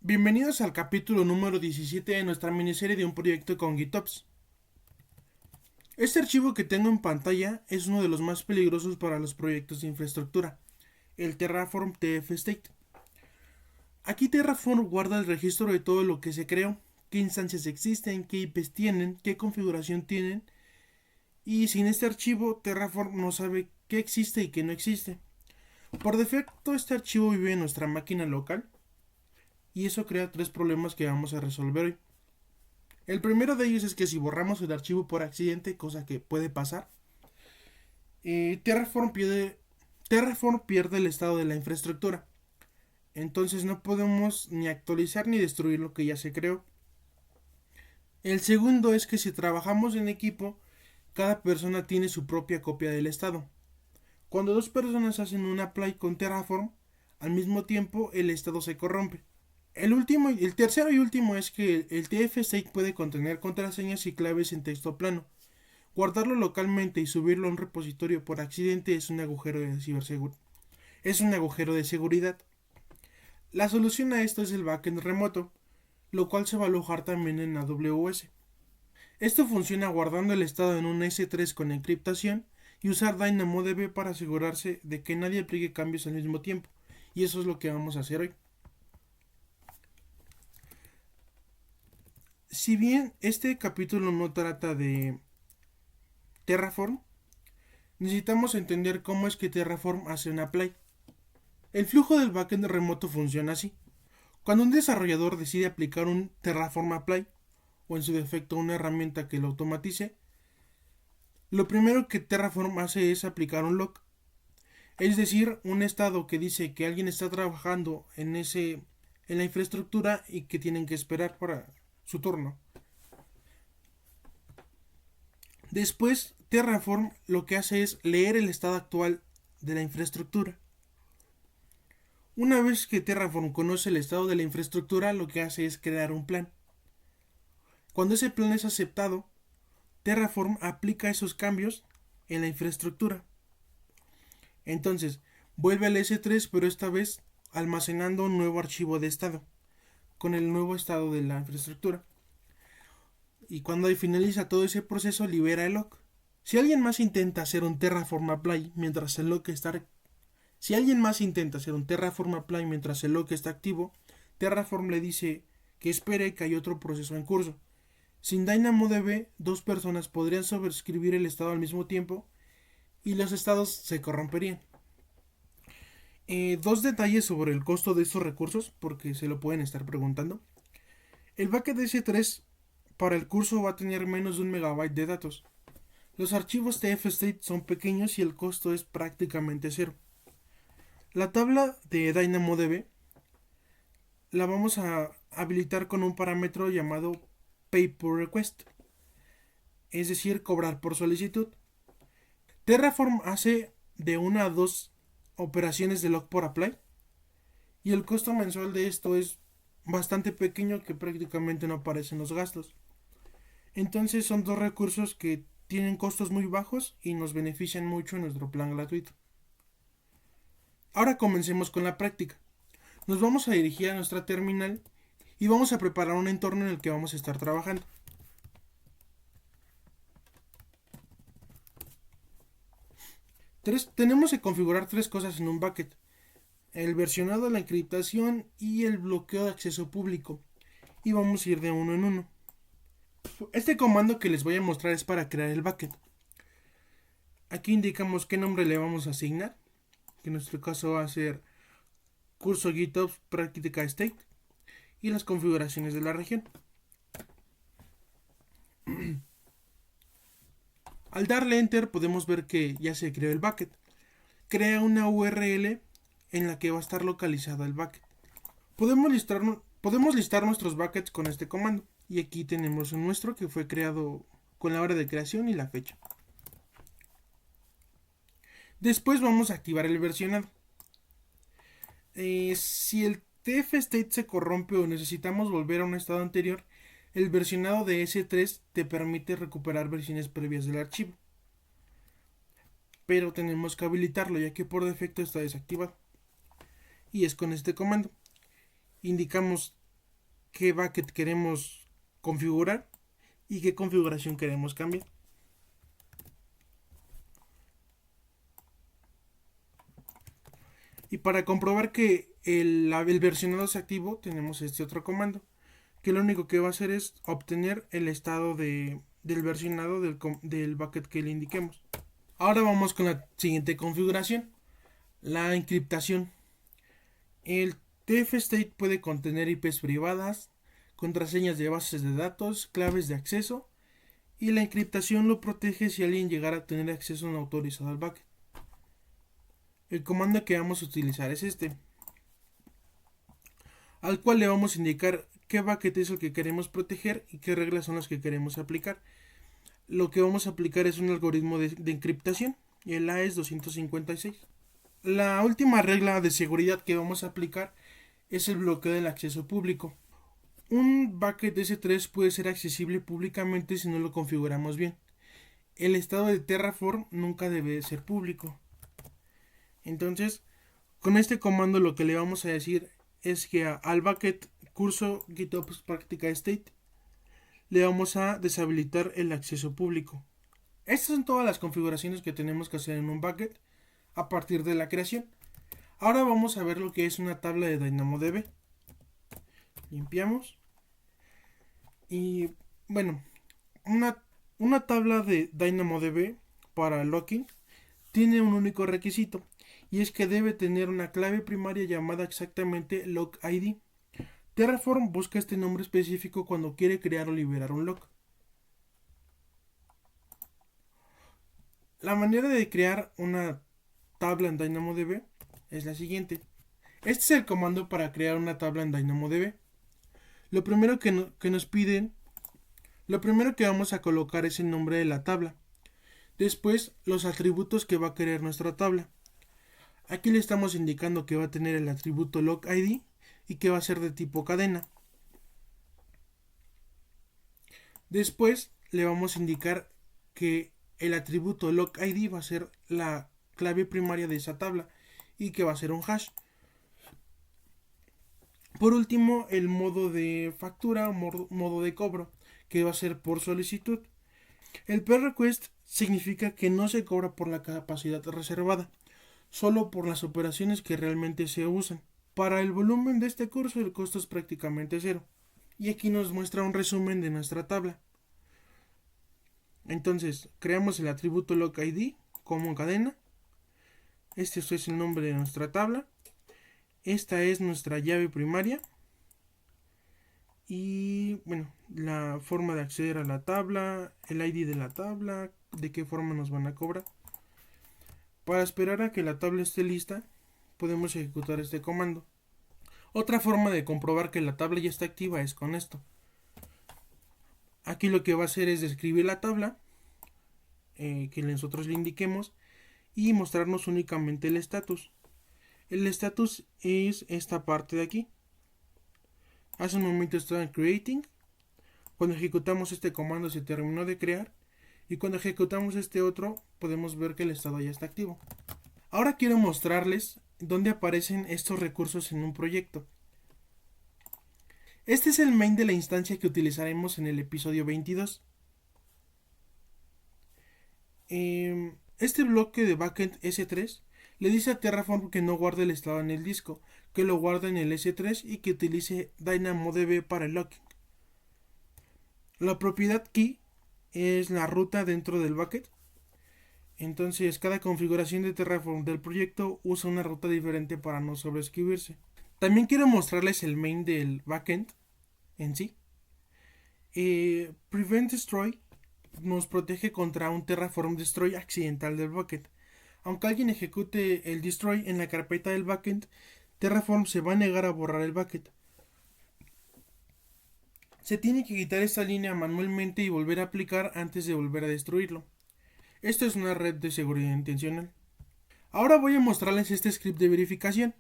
Bienvenidos al capítulo número 17 de nuestra miniserie de un proyecto con GitOps. Este archivo que tengo en pantalla es uno de los más peligrosos para los proyectos de infraestructura, el Terraform TF-State. Aquí Terraform guarda el registro de todo lo que se creó, qué instancias existen, qué IPs tienen, qué configuración tienen, y sin este archivo Terraform no sabe qué existe y qué no existe. Por defecto este archivo vive en nuestra máquina local, y eso crea tres problemas que vamos a resolver hoy. El primero de ellos es que si borramos el archivo por accidente, cosa que puede pasar, Terraform pierde el estado de la infraestructura. Entonces no podemos ni actualizar ni destruir lo que ya se creó. El segundo es que si trabajamos en equipo, cada persona tiene su propia copia del estado. Cuando dos personas hacen un apply con Terraform, al mismo tiempo el estado se corrompe. El tercero y último es que el TF-State puede contener contraseñas y claves en texto plano. Guardarlo localmente y subirlo a un repositorio por accidente es un agujero de seguridad. La solución a esto es el backend remoto, lo cual se va a alojar también en AWS. Esto funciona guardando el estado en un S3 con encriptación y usar DynamoDB para asegurarse de que nadie aplique cambios al mismo tiempo. Y eso es lo que vamos a hacer hoy. Si bien este capítulo no trata de Terraform, necesitamos entender cómo es que Terraform hace un apply. El flujo del backend remoto funciona así. Cuando un desarrollador decide aplicar un Terraform Apply, o en su defecto una herramienta que lo automatice, lo primero que Terraform hace es aplicar un lock, es decir, un estado que dice que alguien está trabajando en la infraestructura y que tienen que esperar para su turno. Después, Terraform lo que hace es leer el estado actual de la infraestructura. Una vez que Terraform conoce el estado de la infraestructura, lo que hace es crear un plan. Cuando ese plan es aceptado, Terraform aplica esos cambios en la infraestructura. Entonces, vuelve al S3, pero esta vez almacenando un nuevo archivo de estado, con el nuevo estado de la infraestructura. Y cuando finaliza todo ese proceso, libera el lock. Si alguien más intenta hacer un Terraform Apply mientras el lock está Si alguien más intenta hacer un Terraform Apply mientras el lock está activo, Terraform le dice que espere que hay otro proceso en curso. Sin DynamoDB, dos personas podrían sobreescribir el estado al mismo tiempo y los estados se corromperían. Dos detalles sobre el costo de estos recursos, porque se lo pueden estar preguntando. El bucket S3 para el curso va a tener menos de 1 MB de datos. Los archivos TF-State son pequeños y el costo es prácticamente cero. La tabla de DynamoDB la vamos a habilitar con un parámetro llamado Pay per Request, es decir, cobrar por solicitud. Terraform hace de 1 a 2 operaciones de log por apply y el costo mensual de esto es bastante pequeño, que prácticamente no aparecen los gastos. Entonces son dos recursos que tienen costos muy bajos y nos benefician mucho en nuestro plan gratuito. Ahora comencemos con la práctica. Nos vamos a dirigir a nuestra terminal y vamos a preparar un entorno en el que vamos a estar trabajando. Tenemos que configurar tres cosas en un bucket: el versionado, la encriptación y el bloqueo de acceso público. Y vamos a ir de uno en uno. Este comando que les voy a mostrar es para crear el bucket. Aquí indicamos qué nombre le vamos a asignar, que en nuestro caso va a ser curso GitOps práctica state, y las configuraciones de la región. Al darle enter podemos ver que ya se creó el bucket. Crea una URL en la que va a estar localizado el bucket. Podemos listar nuestros buckets con este comando. Y aquí tenemos un nuestro que fue creado con la hora de creación y la fecha. Después vamos a activar el versionado. Si el TF-State se corrompe o necesitamos volver a un estado anterior, el versionado de S3 te permite recuperar versiones previas del archivo. Pero tenemos que habilitarlo, ya que por defecto está desactivado. Y es con este comando. Indicamos qué bucket queremos configurar y qué configuración queremos cambiar. Y para comprobar que el versionado es activo, tenemos este otro comando, que lo único que va a hacer es obtener el estado del versionado del bucket que le indiquemos. Ahora vamos con la siguiente configuración, la encriptación. El TF-State puede contener IPs privadas, contraseñas de bases de datos, claves de acceso, y la encriptación lo protege si alguien llegara a tener acceso no autorizado al bucket. El comando que vamos a utilizar es este, al cual le vamos a indicar qué bucket es el que queremos proteger y qué reglas son las que queremos aplicar. Lo que vamos a aplicar es un algoritmo de encriptación y el A es 256. La última regla de seguridad que vamos a aplicar es el bloqueo del acceso público. Un bucket S3 puede ser accesible públicamente si no lo configuramos bien. El estado de Terraform nunca debe ser público. Entonces, con este comando lo que le vamos a decir es que al bucket curso GitHub práctica state le vamos a deshabilitar el acceso público. Estas son todas las configuraciones que tenemos que hacer en un bucket a partir de la creación. Ahora vamos a ver lo que es una tabla de DynamoDB. Limpiamos. Y bueno, una tabla de DynamoDB para locking tiene un único requisito, y es que debe tener una clave primaria llamada exactamente lockID. Terraform busca este nombre específico cuando quiere crear o liberar un lock. La manera de crear una tabla en DynamoDB es la siguiente. Este es el comando para crear una tabla en DynamoDB. Lo primero que nos piden, lo primero que vamos a colocar es el nombre de la tabla. Después, los atributos que va a querer nuestra tabla. Aquí le estamos indicando que va a tener el atributo lockID y que va a ser de tipo cadena. Después le vamos a indicar que el atributo lockID va a ser la clave primaria de esa tabla y que va a ser un hash. Por último, el modo de factura, modo de cobro, que va a ser por solicitud. El per request significa que no se cobra por la capacidad reservada, solo por las operaciones que realmente se usan. Para el volumen de este curso el costo es prácticamente cero. Y aquí nos muestra un resumen de nuestra tabla. Entonces, creamos el atributo lockID como cadena. Este es el nombre de nuestra tabla. Esta es nuestra llave primaria. Y bueno, la forma de acceder a la tabla, el ID de la tabla, de qué forma nos van a cobrar. Para esperar a que la tabla esté lista, podemos ejecutar este comando. Otra forma de comprobar que la tabla ya está activa es con esto. Aquí lo que va a hacer es describir la tabla, que nosotros le indiquemos, y mostrarnos únicamente el estatus. El estatus es esta parte de aquí. Hace un momento estaba en creating. Cuando ejecutamos este comando se terminó de crear. Y cuando ejecutamos este otro podemos ver que el estado ya está activo. Ahora quiero mostrarles dónde aparecen estos recursos en un proyecto. Este es el main de la instancia que utilizaremos en el episodio 22. Este bloque de backend S3 le dice a Terraform que no guarde el estado en el disco, que lo guarde en el S3 y que utilice DynamoDB para el locking. La propiedad key es la ruta dentro del bucket. Entonces cada configuración de Terraform del proyecto usa una ruta diferente para no sobreescribirse. También quiero mostrarles el main del backend en sí. Prevent Destroy nos protege contra un Terraform Destroy accidental del bucket. Aunque alguien ejecute el destroy en la carpeta del backend, Terraform se va a negar a borrar el bucket. Se tiene que quitar esta línea manualmente y volver a aplicar antes de volver a destruirlo. Esto es una red de seguridad intencional. Ahora voy a mostrarles este script de verificación,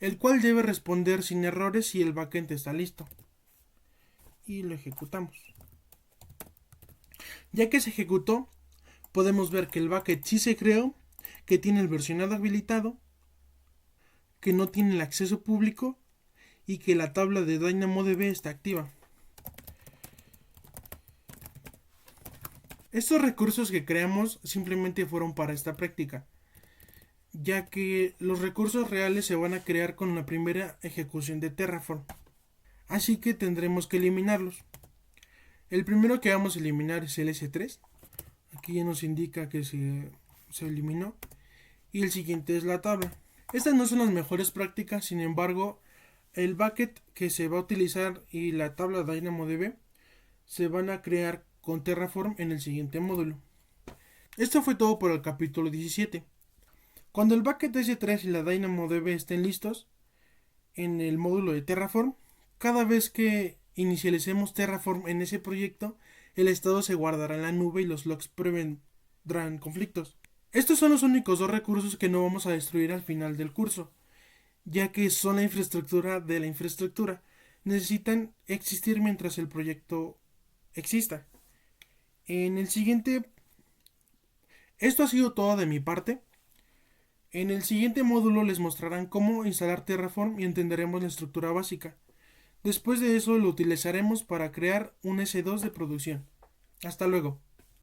el cual debe responder sin errores si el backend está listo. Y lo ejecutamos. Ya que se ejecutó, podemos ver que el bucket sí se creó, que tiene el versionado habilitado, que no tiene el acceso público y que la tabla de DynamoDB está activa. Estos recursos que creamos simplemente fueron para esta práctica, ya que los recursos reales se van a crear con la primera ejecución de Terraform, así que tendremos que eliminarlos. El primero que vamos a eliminar es el S3, aquí ya nos indica que se eliminó, y el siguiente es la tabla. Estas no son las mejores prácticas, sin embargo, el bucket que se va a utilizar y la tabla DynamoDB se van a crear con Terraform en el siguiente módulo. Esto fue todo por el capítulo 17. Cuando el bucket S3 y la DynamoDB estén listos en el módulo de Terraform, cada vez que inicialicemos Terraform en ese proyecto, el estado se guardará en la nube y los logs prevendrán conflictos. Estos son los únicos dos recursos que no vamos a destruir al final del curso, ya que son la infraestructura de la infraestructura. Necesitan existir mientras el proyecto exista. En el siguiente... Esto ha sido todo de mi parte. En el siguiente módulo les mostrarán cómo instalar Terraform y entenderemos la estructura básica. Después de eso lo utilizaremos para crear un S2 de producción. Hasta luego.